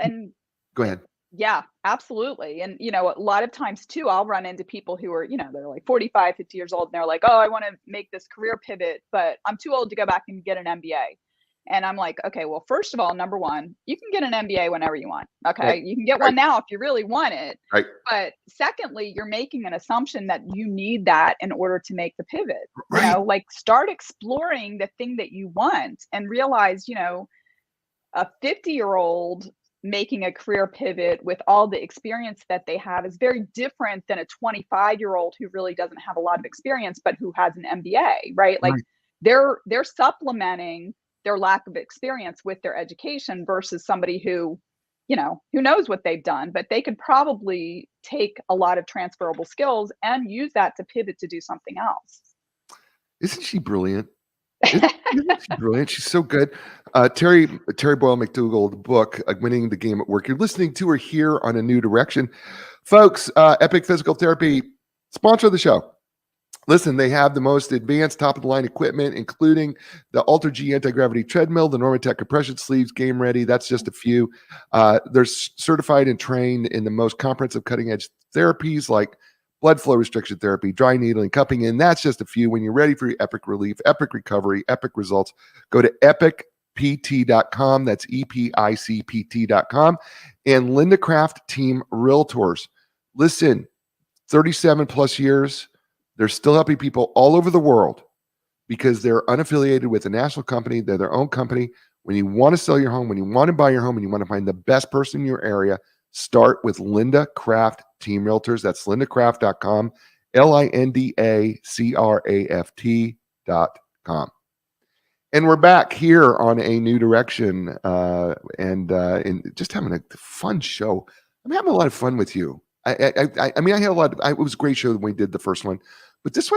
S1: ahead.
S2: Yeah, absolutely. And a lot of times too, I'll run into people who are, they're like 45, 50 years old, and they're like, oh, I want to make this career pivot, but I'm too old to go back and get an MBA. And I'm like, okay, well, first of all, number one, you can get an MBA whenever you want. Okay.
S1: Right.
S2: You can get one now if you really want it.
S1: Right.
S2: But secondly, you're making an assumption that you need that in order to make the pivot.
S1: Right.
S2: Like, start exploring the thing that you want, and realize, a 50-year-old making a career pivot with all the experience that they have is very different than a 25-year-old who really doesn't have a lot of experience, but who has an MBA, right? Like, they're supplementing their lack of experience with their education versus somebody who knows what they've done, but they could probably take a lot of transferable skills and use that to pivot to do something else.
S1: Isn't she brilliant? Isn't she brilliant? She's so good. Terry Boyle McDougall, the book, Winning the Game at Work. You're listening to her here on A New Direction. Folks, Epic Physical Therapy, sponsor of the show. Listen, they have the most advanced top-of-the-line equipment, including the Ultra G anti-gravity treadmill, the Normatec compression sleeves, game ready. That's just a few. They're certified and trained in the most comprehensive cutting-edge therapies like blood flow restriction therapy, dry needling, cupping in. That's just a few. When you're ready for your epic relief, epic recovery, epic results, go to epicpt.com. That's EPICPT.com. And Linda Craft Team Realtors. Listen, 37 plus years. They're still helping people all over the world because they're unaffiliated with a national company. They're their own company. When you want to sell your home, when you want to buy your home, and you want to find the best person in your area, start with Linda Craft Team Realtors. That's lindacraft.com, LINDACRAFT.com. And we're back here on A New Direction, and just having a fun show. I'm having a lot of fun with you. I mean, I had a lot. It was a great show when we did the first one, but this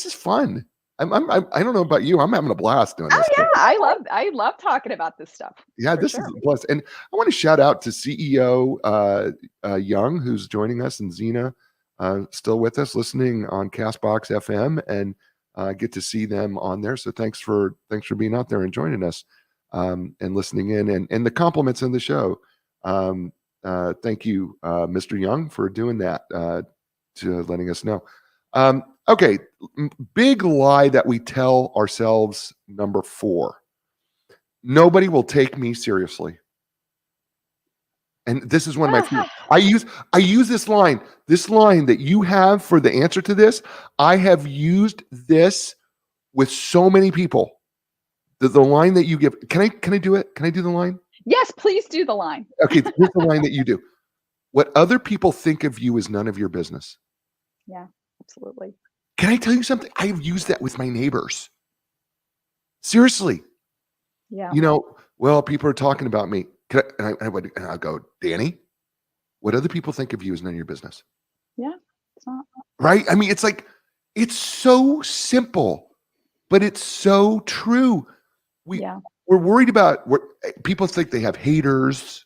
S1: is fun. I don't know about you. I'm having a blast doing this.
S2: Oh yeah, I love talking about this stuff.
S1: Yeah, this is a plus. And I want to shout out to CEO Young, who's joining us, and Zena still with us, listening on Castbox FM, and get to see them on there. So thanks for being out there and joining us, and listening in, and the compliments in the show. Thank you, Mr. Young, for doing that, to letting us know. Okay, big lie that we tell ourselves, number 4. Nobody will take me seriously. And this is one of my favorite. I use this line that you have for the answer to this. I have used this with so many people. The line that you give. Can I do it? Can I do the line?
S2: Yes, please do the line.
S1: Okay, here's the line that you do. What other people think of you is none of your business.
S2: Yeah, absolutely.
S1: Can I tell you something? I've used that with my neighbors. Seriously.
S2: Yeah.
S1: Well, people are talking about me. And I go, Danny, what other people think of you is none of your business.
S2: Yeah. It's not.
S1: Right? I mean, it's like, it's so simple, but it's so true.
S2: Yeah.
S1: We're worried about what people think. They have haters.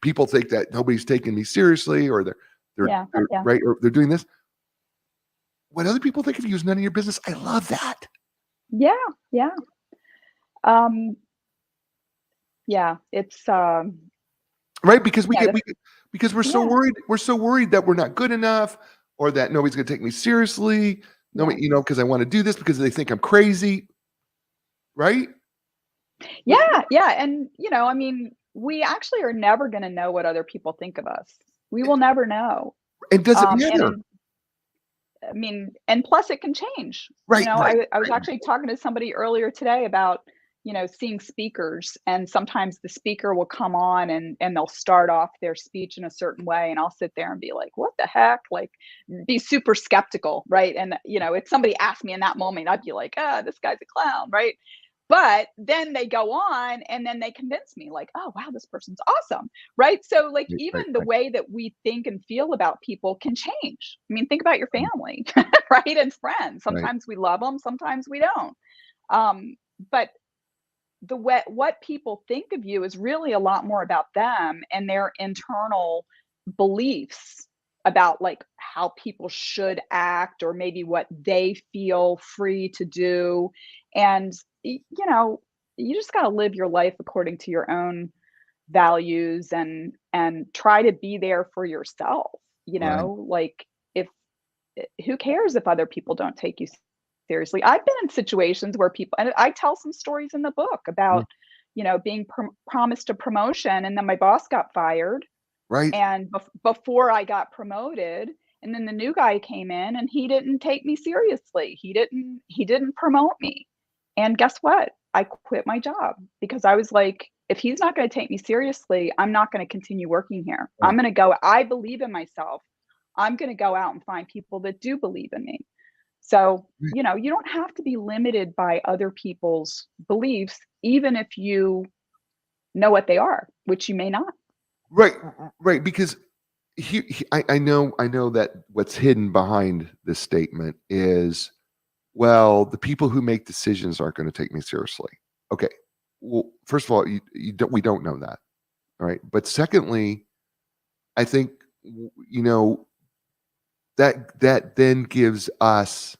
S1: People think that nobody's taking me seriously, or they're
S2: Yeah.
S1: right, or they're doing this. What other people think of you is none of your business. I love that.
S2: Yeah. Yeah. Yeah. It's
S1: Right? Because
S2: yeah.
S1: because we're so
S2: Yeah.
S1: worried. We're so worried that we're not good enough, or that nobody's going to take me seriously. Nobody,
S2: Yeah.
S1: because I want to do this because they think I'm crazy. Right?
S2: Yeah. Yeah. And I mean, we actually are never going to know what other people think of us. We will never know.
S1: It doesn't
S2: And
S1: matter.
S2: I mean, and plus it can change.
S1: Right.
S2: I was actually talking to somebody earlier today about, seeing speakers, and sometimes the speaker will come on and they'll start off their speech in a certain way, and I'll sit there and be like, what the heck? Like, be super skeptical, right? And if somebody asked me in that moment, I'd be like, this guy's a clown, right? But then they go on and then they convince me, like, oh wow, this person's awesome, right? So like, even the
S1: Right.
S2: way that we think and feel about people can change. I mean, think about your family, right? And friends.
S1: Right.
S2: Sometimes we love them, sometimes we don't. But what people think of you is really a lot more about them and their internal beliefs about, like, how people should act, or maybe what they feel free to do. And you just got to live your life according to your own values, and try to be there for yourself.
S1: Right.
S2: Like, if who cares if other people don't take you seriously? I've been in situations where people, and I tell some stories in the book
S1: Mm.
S2: about, being promised a promotion, and then my boss got fired,
S1: Right.
S2: and before I got promoted, and then the new guy came in and he didn't take me seriously. He didn't promote me. And guess what? I quit my job because I was like, if he's not going to take me seriously, I'm not going to continue working here. I'm
S1: Right.
S2: going to go. I believe in myself. I'm going to go out and find people that do believe in me. So,
S1: Right.
S2: you don't have to be limited by other people's beliefs, even if you know what they are, which you may not.
S1: Right. Right. Because I know that what's hidden behind this statement is, well, the people who make decisions aren't going to take me seriously. Okay. Well, first of all, we don't know that. All right. But secondly, I think that then gives us,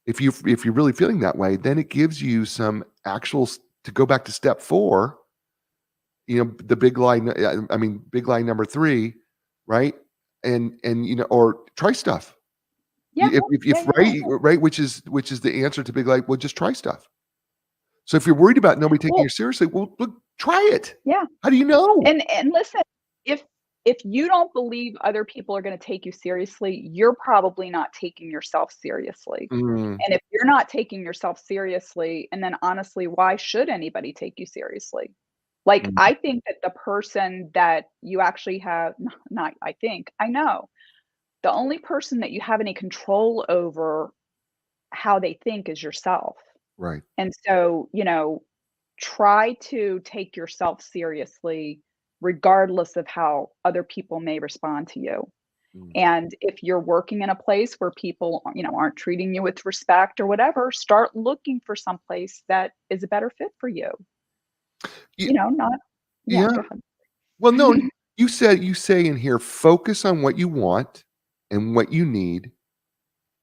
S1: if you're really feeling that way, then it gives you some to go back to step 4. The big lie. I mean, big lie number 3, right? And or try stuff.
S2: Yeah.
S1: If
S2: Yeah.
S1: right, which is the answer to big lie. Well, just try stuff. So if you're worried about nobody taking you
S2: Well,
S1: seriously, well, look, try it.
S2: yeah.
S1: How do you know?
S2: And listen, if you don't believe other people are going to take you seriously, you're probably not taking yourself seriously.
S1: Mm,
S2: And if you're not taking yourself seriously, and then honestly, why should anybody take you seriously? Like,
S1: mm,
S2: I think that the person that you actually have, not I think, I know, the only person that you have any control over how they think is yourself.
S1: right.
S2: And so, try to take yourself seriously regardless of how other people may respond to you.
S1: Mm.
S2: And if you're working in a place where people, aren't treating you with respect or whatever, start looking for some place that is a better fit for you.
S1: Y-
S2: Not yeah,
S1: Yeah.
S2: go ahead.
S1: Well, no, you say in here, focus on what you want and what you need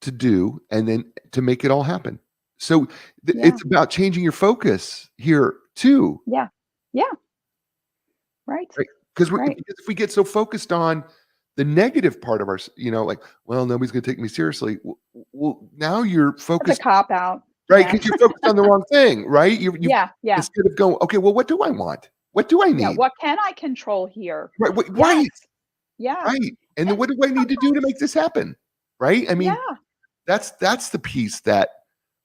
S1: to do, and then to make it all happen. So
S2: Yeah,
S1: it's about changing your focus here too,
S2: yeah, yeah, right,
S1: right? Because
S2: right.
S1: if we get so focused on the negative part of our, like, well, nobody's going to take me seriously. Well, now you're
S2: That's a
S1: focused,
S2: cop out.
S1: right?
S2: Yeah.
S1: Because you're focused on the wrong thing, right? You
S2: Yeah, yeah,
S1: instead of going, okay, well, what do I want? What do I
S2: yeah.
S1: need?
S2: What can I control here?
S1: Right,
S2: Yes.
S1: right,
S2: Yeah.
S1: right. And then
S2: And
S1: what do I need to do to
S2: sometimes,
S1: make this happen? Right? I mean,
S2: yeah.
S1: that's the piece that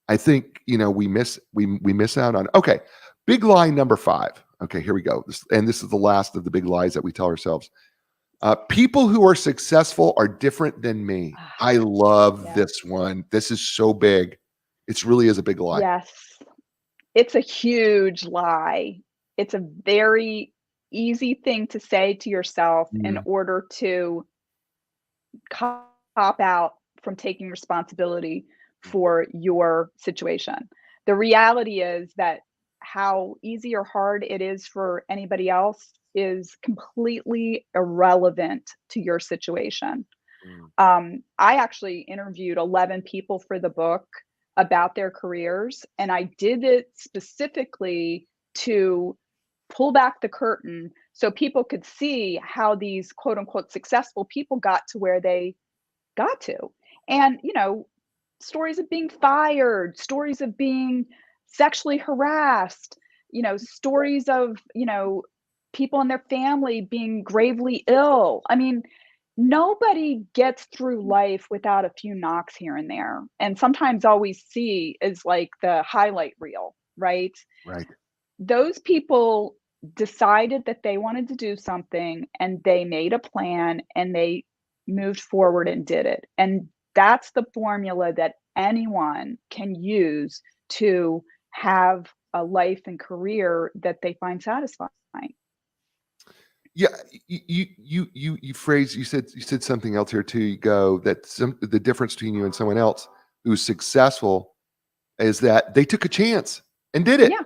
S1: I think we miss out on. Okay, big lie number 5. Okay, here we go. This is the last of the big lies that we tell ourselves. People who are successful are different than me.
S2: Ah,
S1: I love
S2: yeah.
S1: this one. This is so big. It really is a big lie.
S2: Yes. It's a huge lie. it's a very easy thing to say to yourself in
S1: Mm,
S2: order to cop out from taking responsibility
S1: mm,
S2: for your situation. The reality is that how easy or hard it is for anybody else is completely irrelevant to your situation.
S1: mm,
S2: I actually interviewed 11 people for the book about their careers, and I did it specifically to pull back the curtain so people could see how these quote unquote successful people got to where they got to. And, stories of being fired, stories of being sexually harassed, stories of, people in their family being gravely ill. I mean, nobody gets through life without a few knocks here and there. And sometimes all we see is like the highlight reel, right?
S1: right.
S2: Those people decided that they wanted to do something and they made a plan and they moved forward and did it. And that's the formula that anyone can use to have a life and career that they find satisfying.
S1: Yeah, you said something else here too. You go that the difference between you and someone else who's successful is that they took a chance and did it.
S2: Yeah,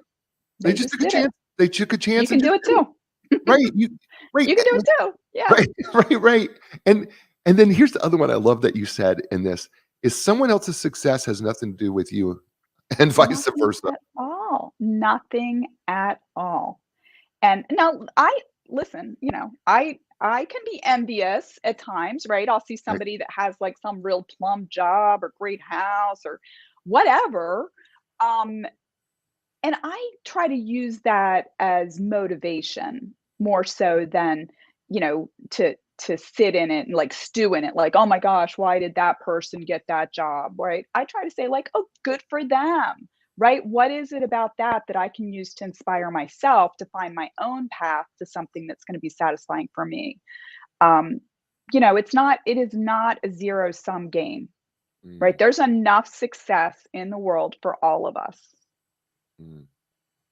S1: They
S2: they
S1: just
S2: just
S1: took a
S2: did it.
S1: chance. They took a
S2: You
S1: chance
S2: can
S1: and
S2: do
S1: just
S2: it
S1: did it.
S2: too.
S1: Right. Right.
S2: You can do it too. Yeah.
S1: Right. Right. And then here's the other one I love that you said in this is someone else's success has nothing to do with you and vice
S2: Nothing
S1: versa.
S2: at all. Nothing at all. And now I listen, I can be envious at times, right? I'll see
S1: Right.
S2: somebody that has like some real plum job or great house or whatever. Um, and I try to use that as motivation more so than, to sit in it and like stew in it, like, oh my gosh, why did that person get that job? Right. I try to say, like, oh, good for them. Right. What is it about that I can use to inspire myself to find my own path to something that's going to be satisfying for me? Um, it is not a zero sum game, right?
S1: Mm,
S2: There's enough success in the world for all of us.
S1: mm.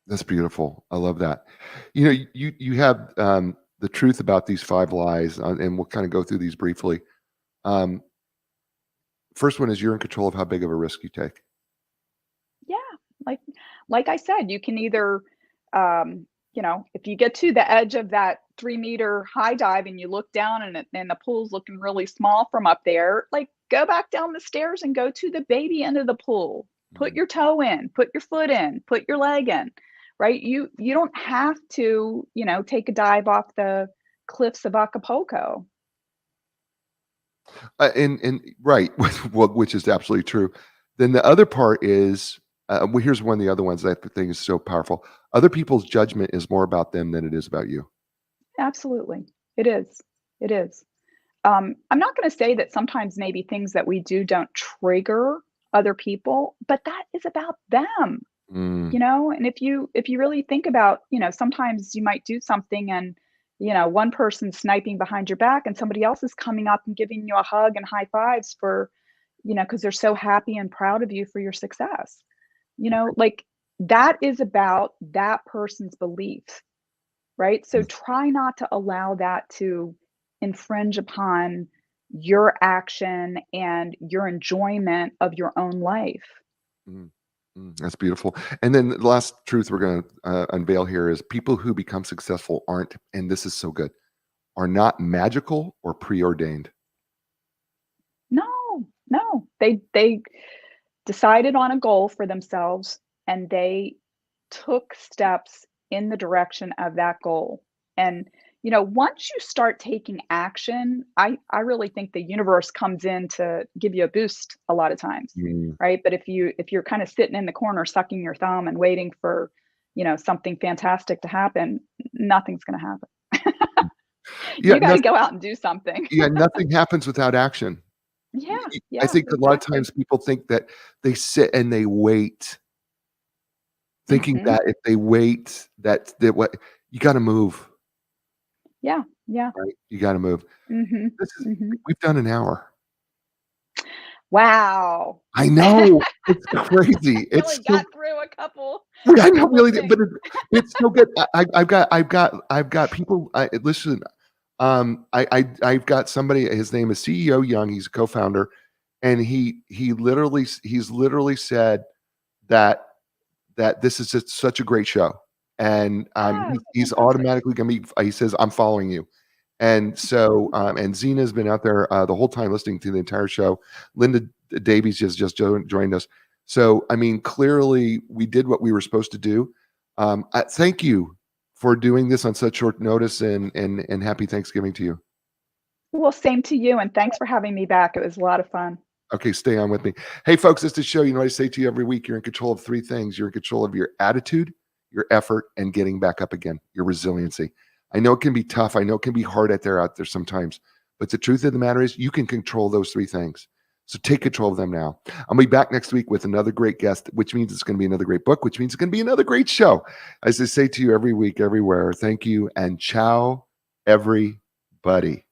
S1: That's beautiful. I love that. You have the truth about these five lies, and we'll kind of go through these briefly. Um, First one is you're in control of how big of a risk you take.
S2: Yeah, like like I said, you can either, if you get to the edge of that 3-meter high dive and you look down and the pool's looking really small from up there, like go back down the stairs and go to the baby end of the pool. Put
S1: Mm,
S2: your toe in, put your foot in, put your leg in, right? You don't have to, take a dive off the cliffs of Acapulco.
S1: and right, which is absolutely true. Then the other part is, well, here's one of the other ones that I think is so powerful. Other people's judgment is more about them than it is about you.
S2: Absolutely. It is. It is. I'm not going to say that sometimes maybe things that we do don't trigger other people, but that is about them,
S1: Mm,
S2: and if you really think about, sometimes you might do something and, one person's sniping behind your back and somebody else is coming up and giving you a hug and high fives for, because they're so happy and proud of you for your success. Like that is about that person's beliefs, right? So
S1: mm,
S2: try not to allow that to infringe upon your action and your enjoyment of your own life.
S1: mm, that's beautiful. And then the last truth we're going to unveil here is people who become successful aren't, and this is so good, are not magical or preordained.
S2: No, no. They decided on a goal for themselves and they took steps in the direction of that goal. And once you start taking action, I really think the universe comes in to give you a boost a lot of times,
S1: Mm.
S2: right? But if you're kind of sitting in the corner sucking your thumb and waiting for, something fantastic to happen, nothing's going to happen.
S1: Yeah,
S2: You got to go out and do something.
S1: yeah, nothing happens without action.
S2: Yeah,
S1: I
S2: yeah,
S1: think a lot of
S2: exactly.
S1: times people think that they sit and they wait, thinking
S2: Mhm.
S1: that if they wait, that what you gotta move,
S2: Yeah, yeah.
S1: right? You gotta move.
S2: Mhm.
S1: This is
S2: Mhm.
S1: we've done an hour.
S2: Wow.
S1: I know. It's crazy.
S2: You only
S1: It's so
S2: got through a couple
S1: I know, really,
S2: things.
S1: but it's so good. I've got people. Listen. I've got somebody. His name is CEO Young. He's a co-founder, and he's literally said that this is just such a great show, and
S2: Oh,
S1: he's
S2: fantastic.
S1: automatically gonna be. He says, "I'm following you," and so and Zena's been out there the whole time listening to the entire show. Linda Davies just joined us. So I mean, clearly we did what we were supposed to do. Thank you for doing this on such short notice, and happy Thanksgiving to you.
S2: Well, same to you, and thanks for having me back. It was a lot of fun.
S1: Okay, stay on with me. Hey, folks, it's the show. You know what I say to you every week? You're in control of three things. You're in control of your attitude, your effort, and getting back up again, your resiliency. I know it can be tough. I know it can be hard out there sometimes. But the truth of the matter is you can control those three things. So take control of them now. I'll be back next week with another great guest, which means it's going to be another great book, which means it's going to be another great show. As I say to you every week, everywhere, thank you and ciao, everybody.